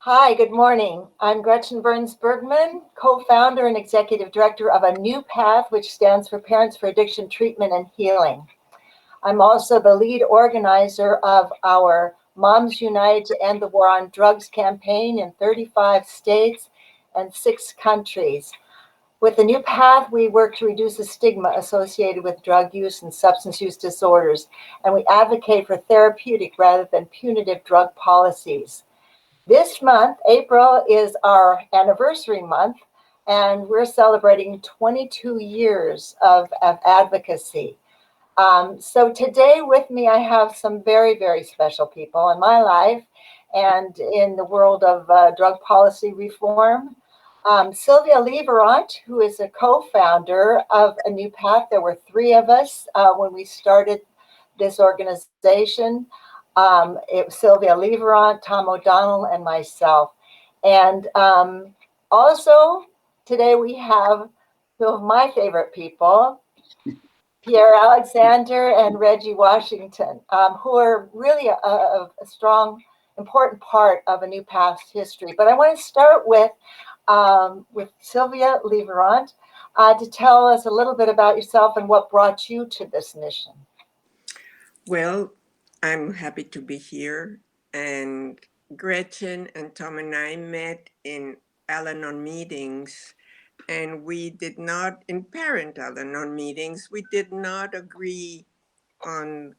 Hi, good morning. I'm Gretchen Burns Bergman, co-founder and executive director of A New Path, which stands for Parents for Addiction Treatment and Healing. I'm also the lead organizer of our Moms United to End the War on Drugs campaign in 35 states and 6 countries. With The New Path, we work to reduce the stigma associated with drug use and substance use disorders, and we advocate for therapeutic rather than punitive drug policies. This month, April, is our anniversary month, and we're celebrating 22 years of advocacy. So today with me, I have some very, very special people in my life and in the world of drug policy reform. Sylvia Leverant, who is a co-founder of A New Path. There were 3 of us when we started this organization. It was Sylvia Leverant, Tom O'Donnell, and myself. And also today we have 2 of my favorite people, Pierre Alexander and Reggie Washington, who are really a strong, important part of A New Path's history. But I want to start with Sylvia Leverant to tell us a little bit about yourself and what brought you to this mission. Well, I'm happy to be here. And Gretchen and Tom and I met in Al Anon meetings, and we did not, in parent Al Anon meetings, we did not agree on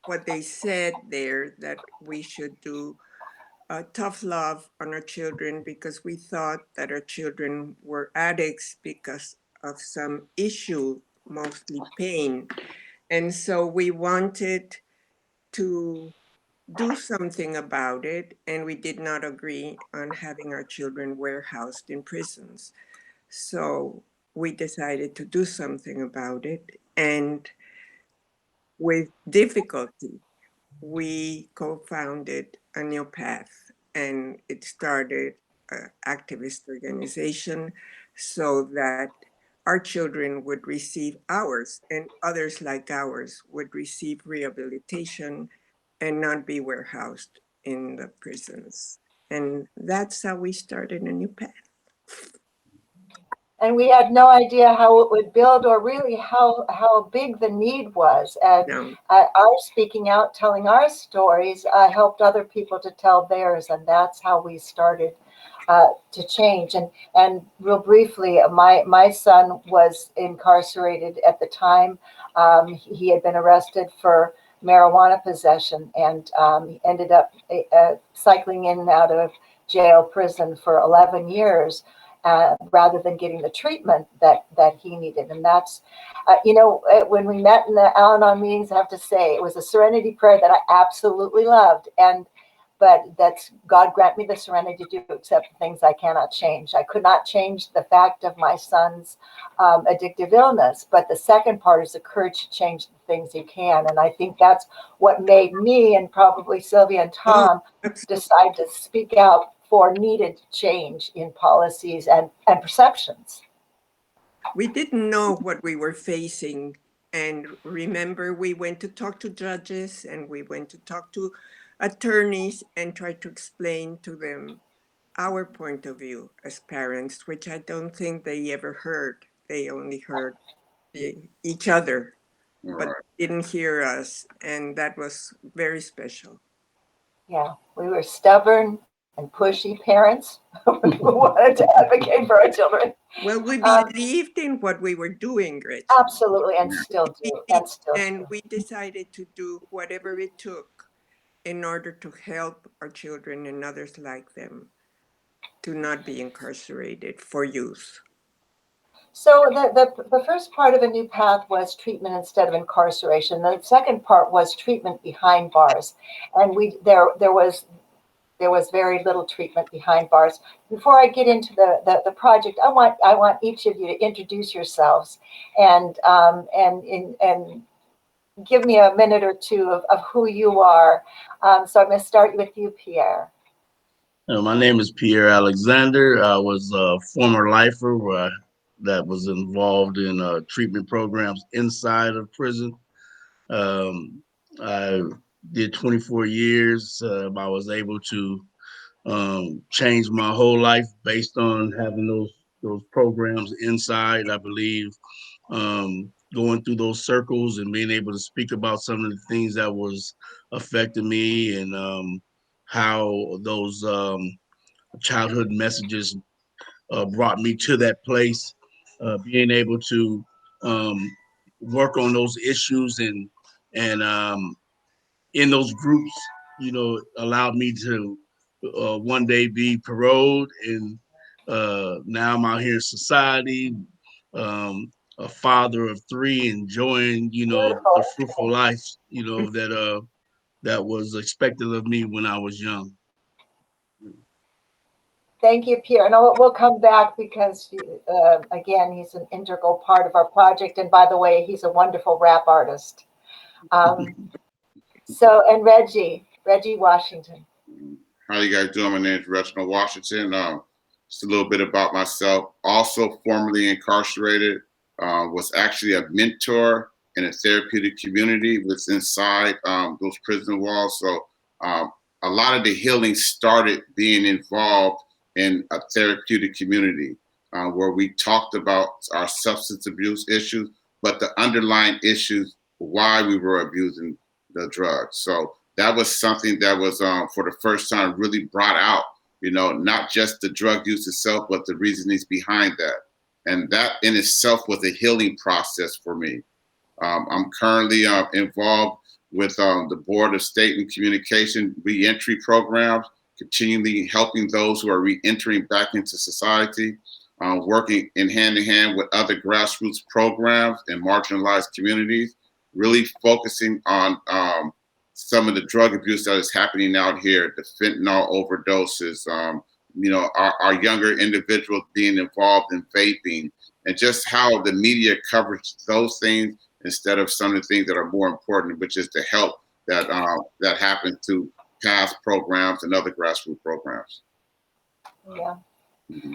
what they said there that we should do tough love on our children because we thought that our children were addicts because of some issue, mostly pain. And so we wanted to do something about it, and we did not agree on having our children warehoused in prisons. So we decided to do something about it, and with difficulty, we co-founded A New Path, and it started an activist organization so that our children would receive ours and others like ours would receive rehabilitation and not be warehoused in the prisons. And that's how we started A New Path. And we had no idea how it would build or really how big the need was. And Now, our speaking out, telling our stories helped other people to tell theirs. And that's how we started to change. And real briefly, my son was incarcerated at the time. He had been arrested for marijuana possession and he ended up cycling in and out of jail prison for 11 years. Rather than getting the treatment that he needed. And that's, when we met in the Al-Anon meetings, I have to say, it was a serenity prayer that I absolutely loved. But that's God grant me the serenity to accept the things I cannot change. I could not change the fact of my son's addictive illness, but the second part is the courage to change the things you can. And I think that's what made me and probably Sylvia and oh, Tom absolutely. decide to speak out for needed change in policies and perceptions. We didn't know what we were facing. And remember, we went to talk to judges and we went to talk to attorneys and tried to explain to them our point of view as parents, which I don't think they ever heard. They only heard each other, but didn't hear us. And that was very special. Yeah, we were stubborn and pushy parents who wanted to advocate for our children. Well, we Um, believed in what we were doing, Gretchen. Absolutely, and still We do, did, and still and do. we decided to do whatever it took in order to help our children and others like them to not be incarcerated for youth. So the first part of A New Path was treatment instead of incarceration. The second part was treatment behind bars, and there was very little treatment behind bars. Before I get into the project, I want each of you to introduce yourselves and give me a minute or two of who you are. So I'm going to start with you, Pierre. My name is Pierre Alexander. I was a former lifer that was involved in treatment programs inside of prison. I did 24 years. I was able to changed my whole life based on having those programs inside. I believe going through those circles and being able to speak about some of the things that was affecting me and how those childhood messages brought me to that place. Being able to um, work on those issues and in those groups, allowed me to one day be paroled, and now I'm out here in society, a father of three, enjoying the Beautiful. fruitful life that was expected of me when I was young. Thank you, Pierre. And we'll come back because, again, he's an integral part of our project. And by the way, he's a wonderful rap artist. Um, and Reggie Washington. How you guys doing? My name is Reginald Washington. Just a little bit about myself. Also formerly incarcerated, was actually a mentor in a therapeutic community was inside those prison walls. So a lot of the healing started being involved in a therapeutic community where we talked about our substance abuse issues, but the underlying issues why we were abusing the drugs. So that was something that was for the first time really brought out, not just the drug use itself, but the reasonings behind that. And that in itself was a healing process for me. I'm currently involved with the Board of State and Communication Reentry Programs, continually helping those who are reentering back into society, working in hand with other grassroots programs in marginalized communities, really focusing on some of the drug abuse that is happening out here, the fentanyl overdoses, our younger individuals being involved in vaping, and just how the media covers those things instead of some of the things that are more important, which is the help that happens to past programs and other grassroots programs. Yeah.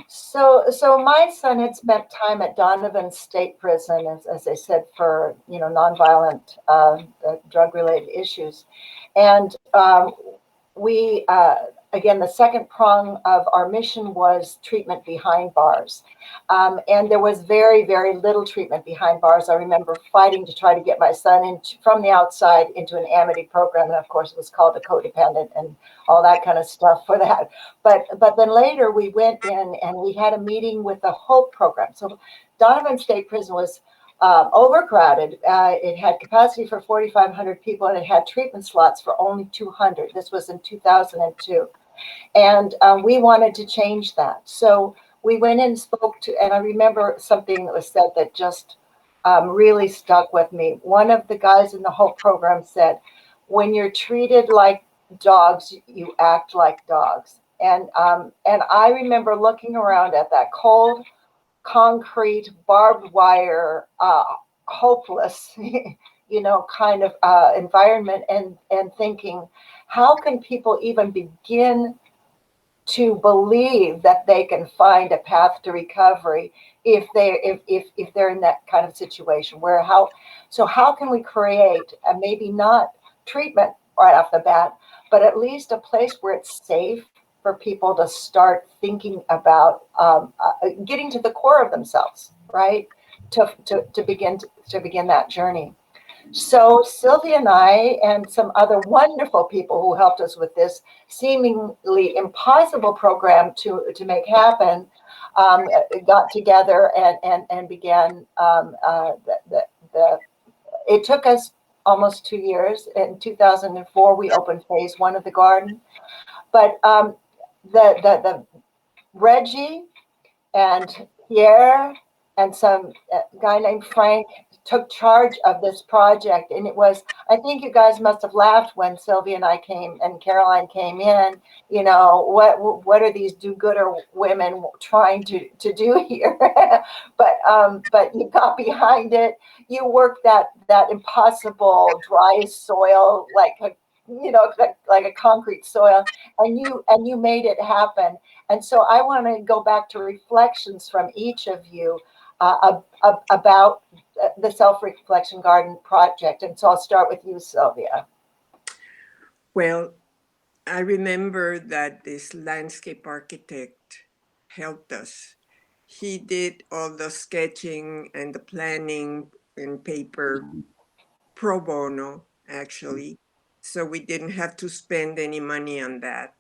So my son had spent time at Donovan State Prison, as I said, for nonviolent drug-related issues, and we again, the second prong of our mission was treatment behind bars, and there was very, very little treatment behind bars. I remember fighting to try to get my son from the outside into an amity program, and of course it was called a codependent and all that kind of stuff for that. But then later we went in and we had a meeting with the Hope program. So Donovan State Prison was overcrowded. It had capacity for 4,500 people, and it had treatment slots for only 200. This was in 2002. And we wanted to change that. So we went in and spoke to, and I remember something that was said that just really stuck with me. One of the guys in the Hope program said, when you're treated like dogs, you act like dogs. And I remember looking around at that cold, concrete, barbed wire, hopeless, kind of environment, and thinking, how can people even begin to believe that they can find a path to recovery if they're in that kind of situation? How can we create maybe not treatment right off the bat, but at least a place where it's safe for people to start thinking about getting to the core of themselves, right? To begin that journey. So Sylvia and I and some other wonderful people who helped us with this seemingly impossible program to make happen, got together and began it took us almost 2 years. In 2004, we opened phase 1 of the garden. But the Reggie and Pierre and some guy named Frank took charge of this project. And it was, I think you guys must have laughed when Sylvia and I came and Caroline came in, what are these do-gooder women trying to do here? But you got behind it. You worked that impossible dry soil, like a concrete soil, and you made it happen. And so I want to go back to reflections from each of you about the Self-Reflection Garden project. And so I'll start with you, Sylvia. Well, I remember that this landscape architect helped us. He did all the sketching and the planning in paper pro bono, actually. So we didn't have to spend any money on that.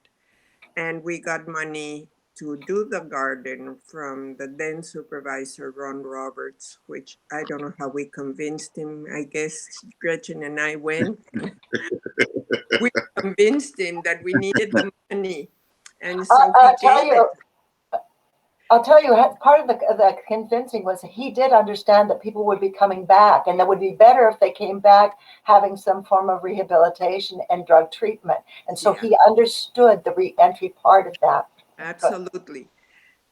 And we got money to do the garden from the then supervisor, Ron Roberts, which I don't know how we convinced him. I guess Gretchen and I went. We convinced him that we needed the money. And so he I'll tell gave it. you, I'll tell you, part of the convincing was he did understand that people would be coming back, and that would be better if they came back having some form of rehabilitation and drug treatment. And so Yeah, he understood the re-entry part of that. But absolutely.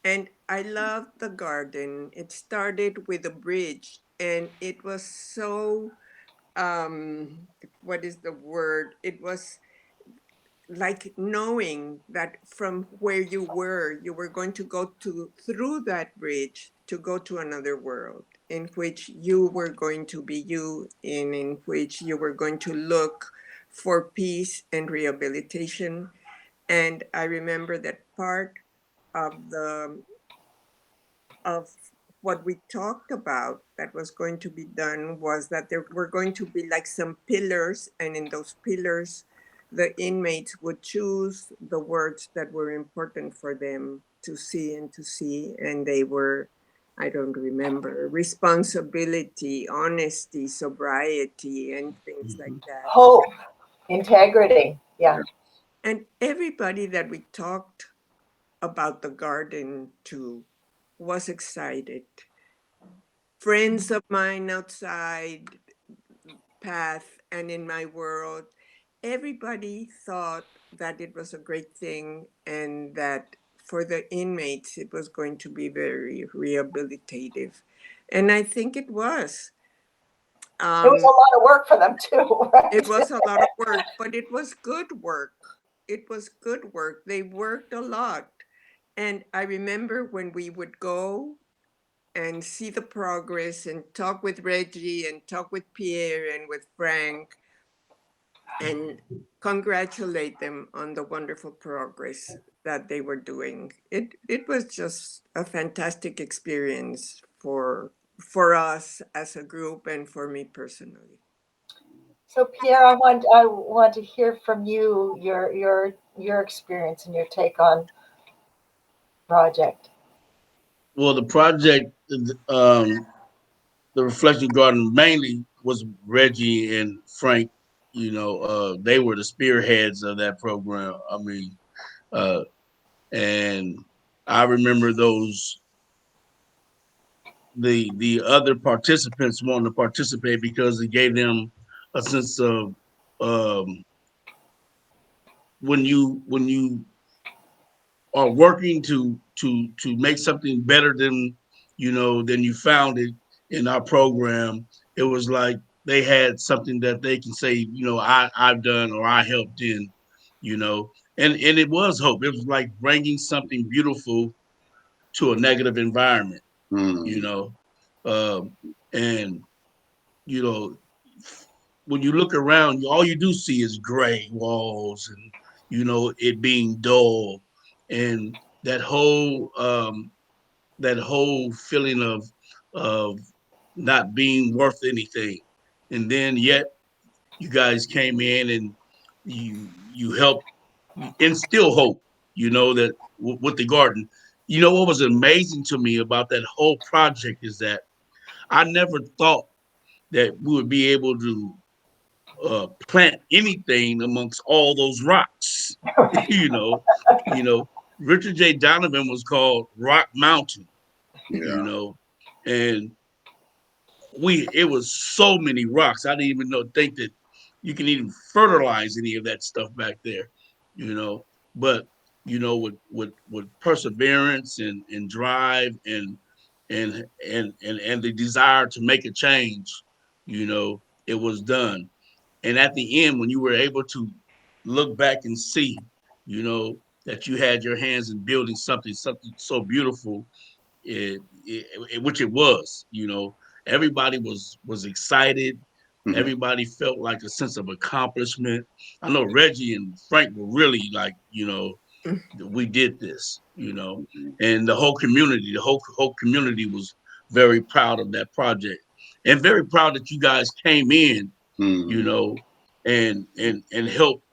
And I loved the garden. It started with a bridge, and it was so, what is the word? It was like knowing that from where you were going to go to through that bridge to go to another world in which you were going to be you, and in which you were going to look for peace and rehabilitation. And I remember that part of the of what we talked about that was going to be done was that there were going to be like some pillars, and in those pillars the inmates would choose the words that were important for them to see and to see, and they were, I don't remember, responsibility, honesty, sobriety, and things like that. hope, integrity, yeah. And everybody that we talked about the garden to was excited. Friends of mine outside path and in my world, everybody thought that it was a great thing, and that for the inmates it was going to be very rehabilitative. And I think it was. It was a Um, lot of work for them too, it right? was a lot of work, but it was good work. It was good work. They worked a lot. And I remember when we would go and see the progress and talk with Reggie and talk with Pierre and with Frank and congratulate them on the wonderful progress that they were doing. It was just a fantastic experience for us as a group and for me personally. So Pierre, I want to hear from you your experience and your take on project. Well, the project, um, the Reflection Garden mainly was Reggie and Frank. They were the spearheads of that program. I mean, uh, and I remember the other participants wanting to participate because it gave them a sense of um, when you are working to make something better than you found it in our program. It was like they had something that they can say, I've done or I helped in, and it was hope. It was like bringing something beautiful to a negative environment, you Mm. know, um, and you know when you look around, all you do see is gray walls and it being dull, and that whole feeling of not being worth anything. And then yet you guys came in and you helped instill hope. That with the garden. What was amazing to me about that whole project is that I never thought that we would be able to plant anything amongst all those rocks. you know, you know, Richard J. Donovan was called Rock Mountain, you Yeah. know, and it was so many rocks. I didn't even think that you can even fertilize any of that stuff back there, you know. But with perseverance and drive and the desire to make a change, it was done. And at the end, when you were able to look back and see, that you had your hands in building something so beautiful, which it was, everybody was excited. Mhm. Everybody felt like a sense of accomplishment. I know Reggie and Frank were really like, we did this, and the whole community was very proud of that project and very proud that you guys came in, you Mhm. know, and helped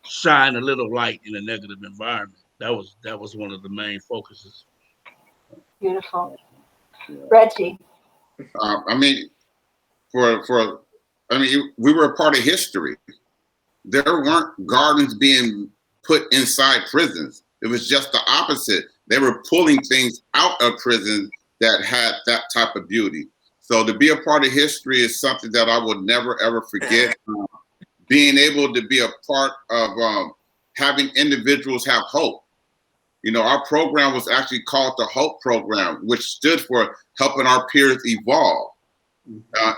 shine a little light in a negative environment. That was one of the main focuses. Beautiful. Yeah. Reggie. I mean, we were a part of history. There weren't gardens being put inside prisons. It was just the opposite. They were pulling things out of prisons that had that type of beauty. So to be a part of history is something that I will never ever forget. Being able to be a part of having individuals have hope. Our program was actually called the Hope Program, which stood for helping our peers evolve.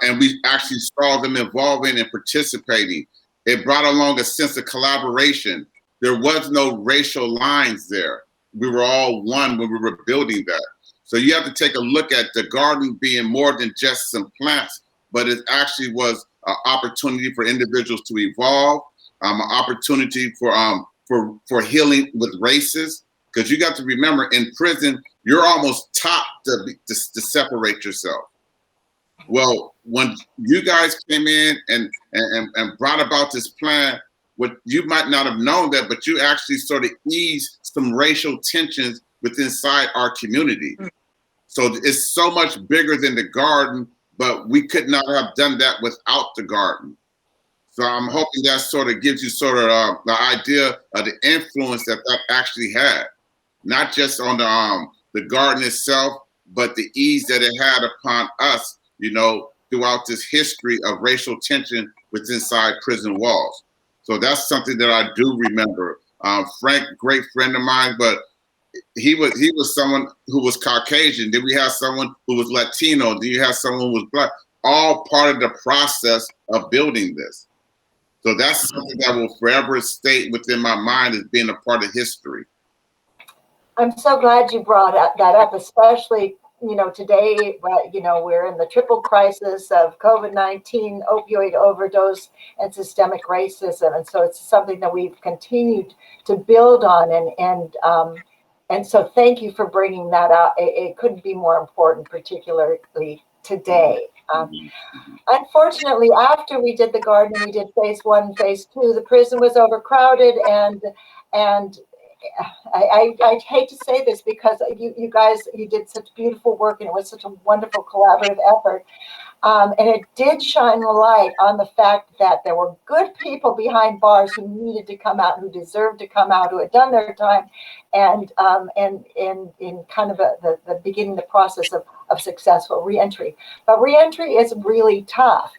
And we actually saw them evolving and participating. It brought along a sense of collaboration. There was no racial lines there. We were all one when we were building that. So you have to take a look at the garden being more than just some plants, but it actually was an opportunity for individuals to evolve, an opportunity for healing with races. Because you got to remember, in prison, you're almost taught to separate yourself. Well, when you guys came in and brought about this plan, what you might not have known that, but you actually sort of eased some racial tensions within inside our community. So it's so much bigger than the garden, but we could not have done that without the garden. So I'm hoping that sort of gives you sort of the idea of the influence that actually had, not just on the garden itself, but the ease that it had upon us, throughout this history of racial tension within inside prison walls. So that's something that I do remember. Frank, great friend of mine, but he was someone who was Caucasian. Then we have someone who was Latino. Then you have someone who was Black. All part of the process of building this. So that's something that will forever stay within my mind as being a part of history. I'm so glad you brought that up, especially, today, we're in the triple crisis of COVID-19, opioid overdose, and systemic racism. And so it's something that we've continued to build on. And so thank you for bringing that up. It couldn't be more important, particularly today. Unfortunately, after we did the garden, we did phase 1, phase 2, the prison was overcrowded, and I hate to say this because you guys, you did such beautiful work and it was such a wonderful collaborative effort. And it did shine a light on the fact that there were good people behind bars who needed to come out, who deserved to come out, who had done their time, and in kind of the beginning the process of successful reentry. But reentry is really tough.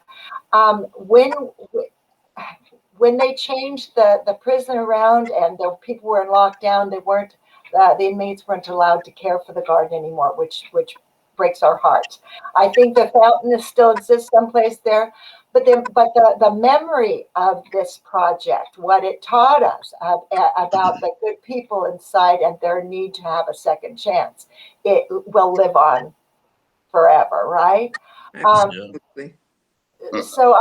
When they changed the prison around and the people were in lockdown, the inmates weren't allowed to care for the garden anymore, which breaks our hearts. I think the fountain still exists someplace there, but the memory of this project, what it taught us about the good people inside and their need to have a second chance, it will live on forever, right? Absolutely. So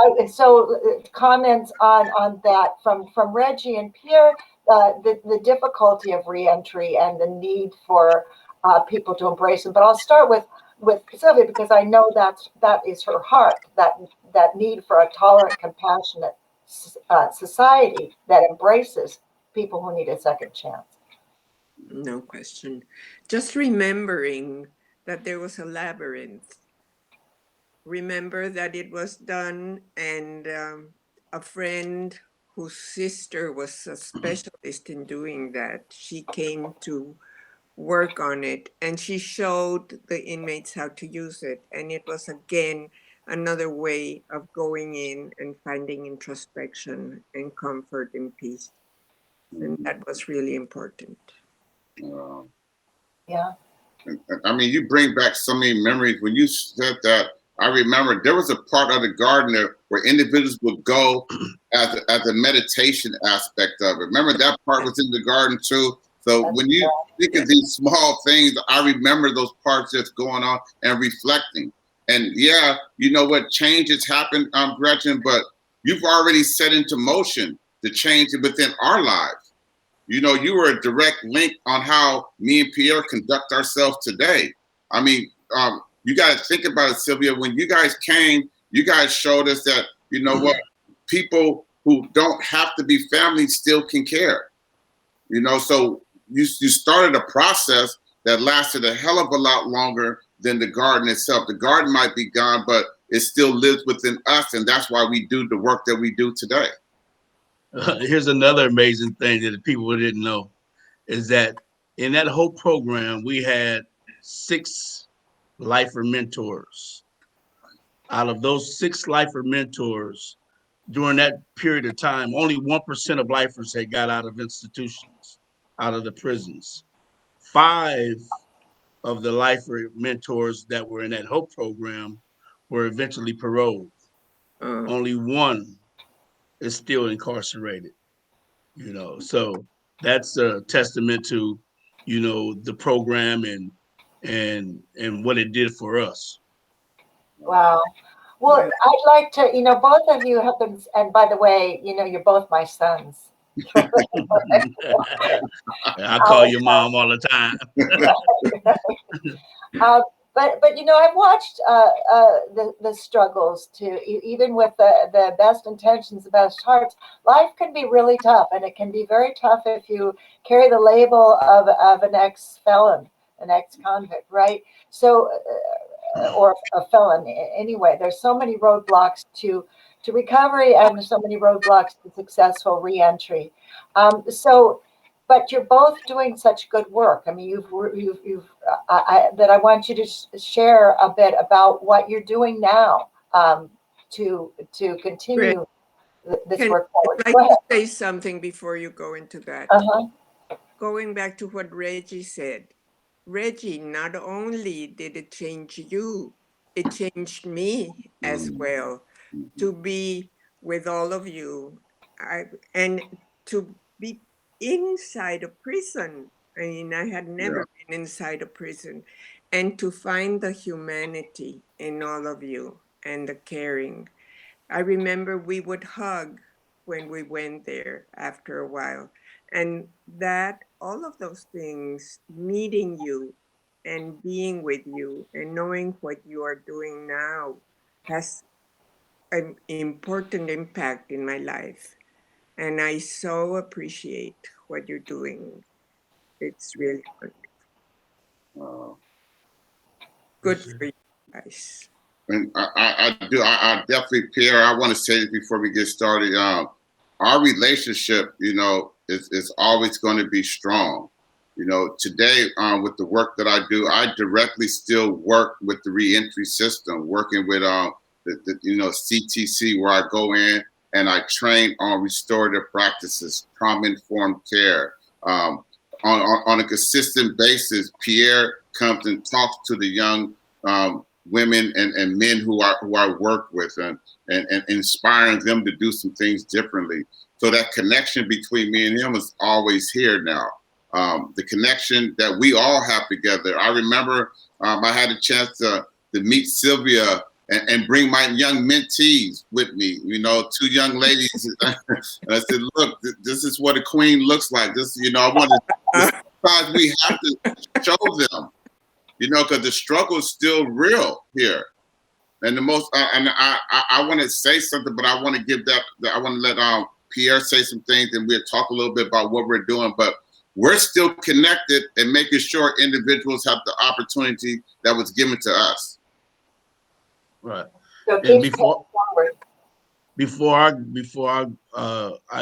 comments on that from Reggie and Pierre, the difficulty of reentry and the need for people to embrace them. But I'll start with Sylvia because I know that is her heart, that need for a tolerant, compassionate society that embraces people who need a second chance. No question. Just remembering that there was a labyrinth. Remember that it was done, and a friend whose sister was a specialist in doing that, she came to work on it and she showed the inmates how to use it. And it was again another way of going in and finding introspection and comfort and peace. And that was really important. Yeah. I mean, you bring back so many memories. When you said that, I remember there was a part of the garden there where individuals would go as a meditation aspect of it. Remember that part was in the garden too. So when you think of these small things, I remember those parts just going on and reflecting. And yeah, you know what, change has happened, Gretchen, but you've already set into motion the change within our lives. You know, you were a direct link on how me and Pierre conduct ourselves today. I mean, you got to think about it, Sylvia. When you guys came, you guys showed us that, you know what, people who don't have to be family still can care. You know, so you started a process that lasted a hell of a lot longer than the garden itself. The garden might be gone, but it still lives within us, and that's why we do the work that we do today. Here's another amazing thing that the people didn't know is that in that whole program, we had 6 lifer mentors. Out of those 6 lifer mentors, during that period of time, only 1% of lifers had got out of institutions, out of the prisons. 5 of the lifer mentors that were in that HOPE program were eventually paroled. Only 1 is still incarcerated, you know. So that's a testament to, you know, the program and what it did for us. Wow. Well, I'd like to, both of you have been, and by the way, you're both my sons. I call your mom all the time. But I've watched the struggles too. Even with the best intentions, the best hearts, life can be really tough, and it can be very tough if you carry the label of an ex-felon, an ex-convict, right? So, or a felon anyway. There's so many roadblocks to recovery, and so many roadblocks to successful reentry. So but you're both doing such good work. I mean, that I want you to share a bit about what you're doing now, to continue this work forward. I'd like to say something before you go into that. Uh-huh. Going back to what Reggie said, Reggie, not only did it change you, it changed me as well to be with all of you, and to be inside a prison. I mean, I had never been inside a prison, and to find the humanity in all of you and the caring. I remember we would hug when we went there after a while. And that, all of those things, meeting you and being with you and knowing what you are doing now has an important impact in my life. And I so appreciate what you're doing. It's really good for you guys. And I definitely, Pierre, I want to say this before we get started. Our relationship, you know, is always going to be strong. You know, today, with the work that I do, I directly still work with the reentry system, working with the CTC, where I go in and I train on restorative practices, trauma-informed care. On a consistent basis, Pierre comes and talks to the young women and men who I work with, and inspiring them to do some things differently. So that connection between me and him is always here now. The connection that we all have together. I remember I had a chance to meet Sylvia and bring my young mentees with me, you know, 2 young ladies. And I said, look, this is what a queen looks like. This, you know, I want to, sometimes we have to show them, you know, because the struggle is still real here. And the most, I want to say something, but I want to give I want to let Pierre say some things, and we'll talk a little bit about what we're doing. But we're still connected and making sure individuals have the opportunity that was given to us. Right. So And keep before I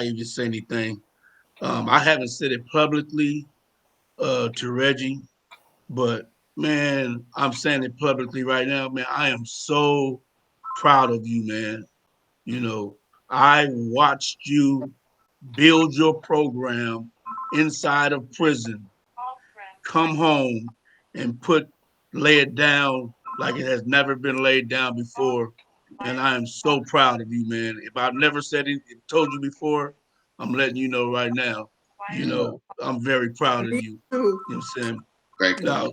even say anything, I haven't said it publicly to Reggie, but man, I'm saying it publicly right now, man. I am so proud of you, man. You know, I watched you build your program inside of prison, come home and lay it down like it has never been laid down before. And I am so proud of you, man. If I've never told you before, I'm letting you know right now. You know, I'm very proud of you. You know what I'm saying? Thank you. Now,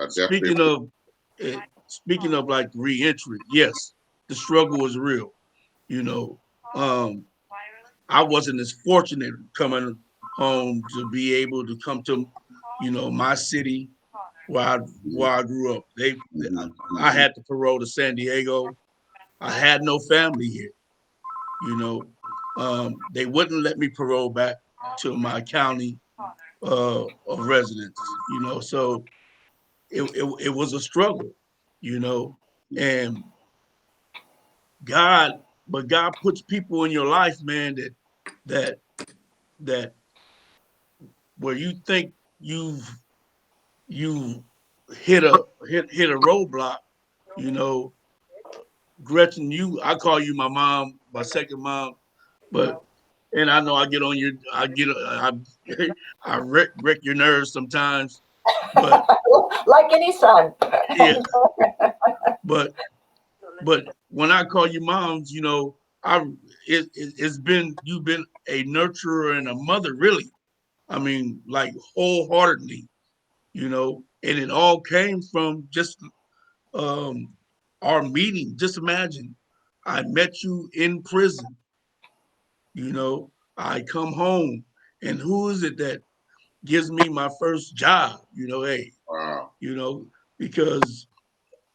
speaking of speaking of like reentry, yes, the struggle is real. You know, I wasn't as fortunate coming home to be able to come to, my city where I grew up. I had to parole to San Diego. I had no family here. You know, they wouldn't let me parole back to my county of residence. So it was a struggle. You know, and God, but God puts people in your life, man, that that where you think you hit a roadblock, you know, Gretchen, I call you my mom, my second mom, but and I know I wreck your nerves sometimes, but Like any son. yeah, but when I call you moms, I it's been you've been a nurturer and a mother, really. I mean, like wholeheartedly, and it all came from just um, our meeting. Just imagine, I met you in prison. I come home, and who is it that gives me my first job? Hey, Wow. Because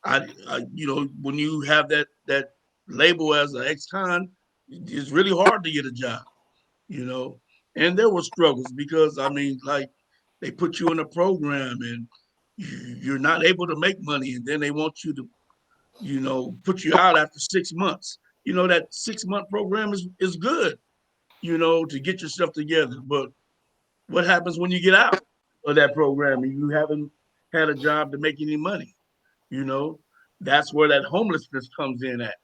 when you have that label as an ex-con, it's really hard to get a job. you know. And there were struggles because I mean, like they put you in a program and you're not able to make money, and then they want you to, put you out after 6 months. That 6 month program is good, to get yourself together. But what happens when you get out of that program and you haven't had a job to make any money? You know, that's where that homelessness comes in at.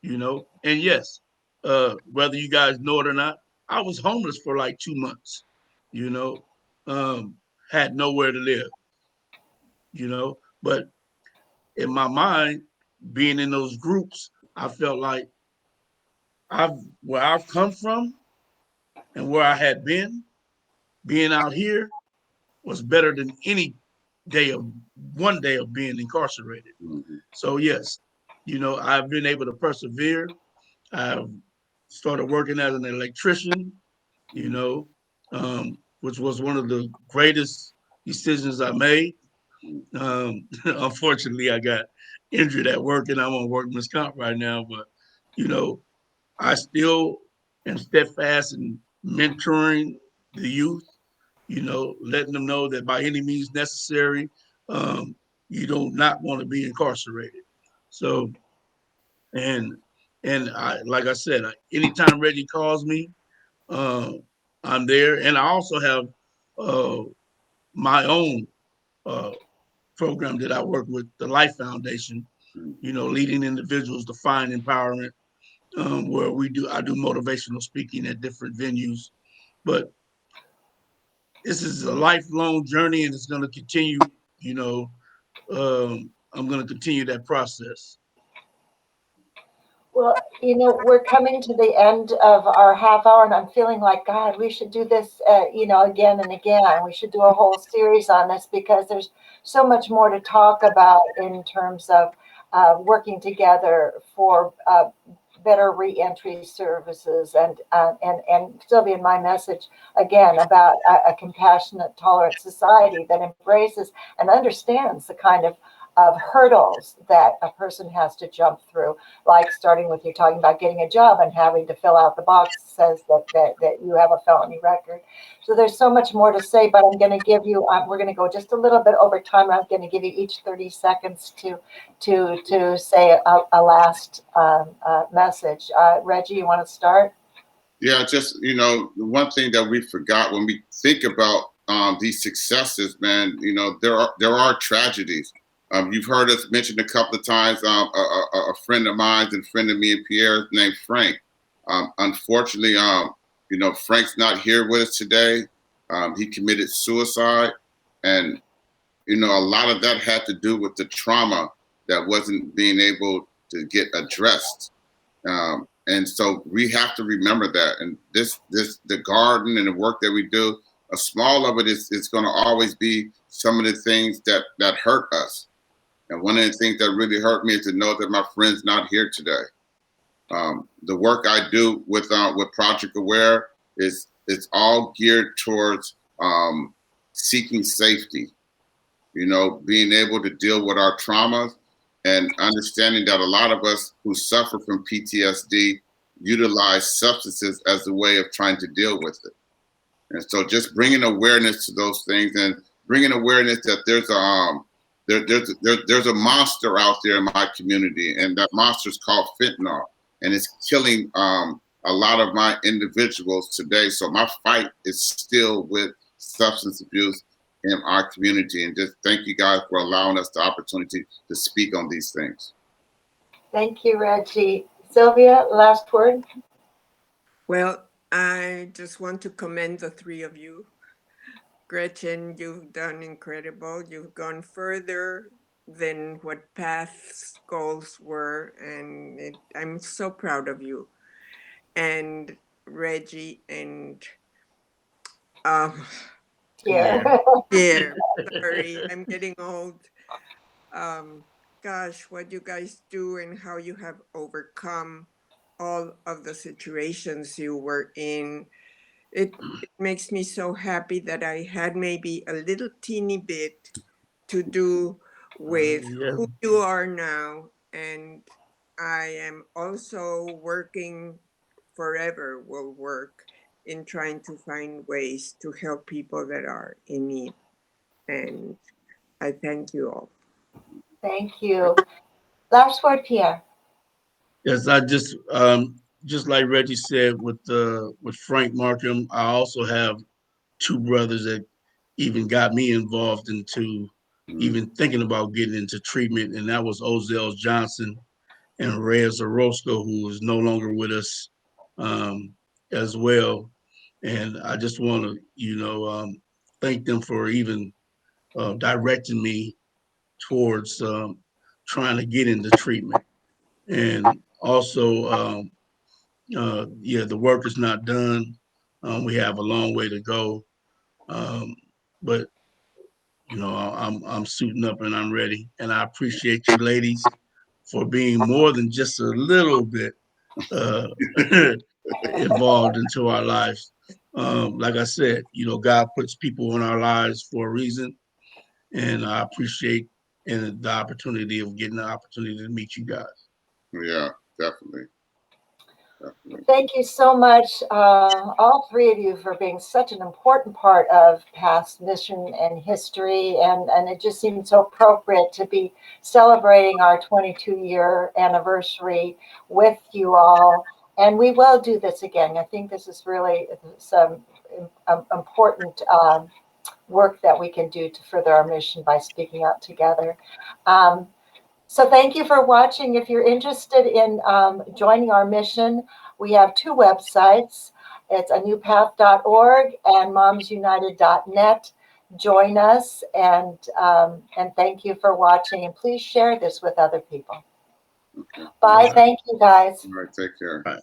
And yes, whether you guys know it or not, I was homeless for like 2 months. You know, had nowhere to live. But in my mind, being in those groups, I felt like where I've come from and where I had been, being out here was better than any day of one day of being incarcerated. Mhm. So yes, I've been able to persevere. I've started working as an electrician, you know, which was one of the greatest decisions I made. Unfortunately, I got injured at work and I'm on workman's comp right now, but, you know, I still am steadfast in mentoring the youth, letting them know that by any means necessary, you do not want to be incarcerated. So, and like I said, anytime Reggie calls me, uh, I'm there. And I also have uh, my own uh, program that I work with, the Life Foundation, leading individuals to find empowerment, where I do motivational speaking at different venues. But this is a lifelong journey and it's going to continue, I'm going to continue that process. Well, we're coming to the end of our half hour, and I'm feeling like, God, we should do this, again and again. We should do a whole series on this because there's so much more to talk about in terms of working together for better reentry services. And Sylvia, my message again about a compassionate, tolerant society that embraces and understands the kind of hurdles that a person has to jump through, like starting with you talking about getting a job and having to fill out the box that says that you have a felony record. So there's so much more to say, but I'm going to give you, we're going to go just a little bit over time. I'm going to give you each 30 seconds to say a last message. Reggie, you want to start? Yeah, just, the one thing that we forgot when we think about these successes, man, there are tragedies. You've heard us mention a couple of times, a friend of mine and friend of me and Pierre named Frank. Unfortunately, Frank's not here with us today. He committed suicide. And, a lot of that had to do with the trauma that wasn't being able to get addressed. And so we have to remember that. And the garden and the work that we do, a small of it is going to always be some of the things that hurt us. And one of the things that really hurt me is to know that my friend's not here today. The work I do with Project Aware is it's all geared towards seeking safety. You know, being able to deal with our traumas and understanding that a lot of us who suffer from PTSD utilize substances as a way of trying to deal with it. And so just bringing awareness to those things and bringing awareness that there's a monster out there in my community, and that monster is called fentanyl, and it's killing a lot of my individuals today. So my fight is still with substance abuse in our community. And just thank you guys for allowing us the opportunity to speak on these things. Thank you, Reggie. Sylvia, last word. Well, I just want to commend the three of you. Gretchen, you've done incredible. You've gone further than what Path's goals were, and I'm so proud of you. And Reggie and Here. yeah, sorry, I'm getting old. Gosh, what you guys do and how you have overcome all of the situations you were in. It makes me so happy that I had maybe a little teeny bit to do with who you are now. And I am also working forever, will work in trying to find ways to help people that are in need. And I thank you all. Thank you. Last word, Pierre. Yes, I just like Reggie said with Frank Markham, I also have two brothers that even got me involved into even thinking about getting into treatment, and that was Ozell Johnson and Reyes Orozco, who is no longer with us as well. And I just want to, thank them for even directing me towards trying to get into treatment. And also, the work is not done. We have a long way to go, but I'm suiting up and I'm ready. And I appreciate you, ladies, for being more than just a little bit uh, involved into our lives. Like I said, God puts people in our lives for a reason, and I appreciate the opportunity of getting the opportunity to meet you guys. Yeah, definitely. Thank you so much, all three of you, for being such an important part of past mission and history. And it just seemed so appropriate to be celebrating our 22-year anniversary with you all. And we will do this again. I think this is really some important work that we can do to further our mission by speaking out together. So thank you for watching. If you're interested in joining our mission, we have two websites. It's anewpath.org and momsunited.net. Join us, and thank you for watching. And please share this with other people. Bye. Thank you, guys. All right, take care. Bye.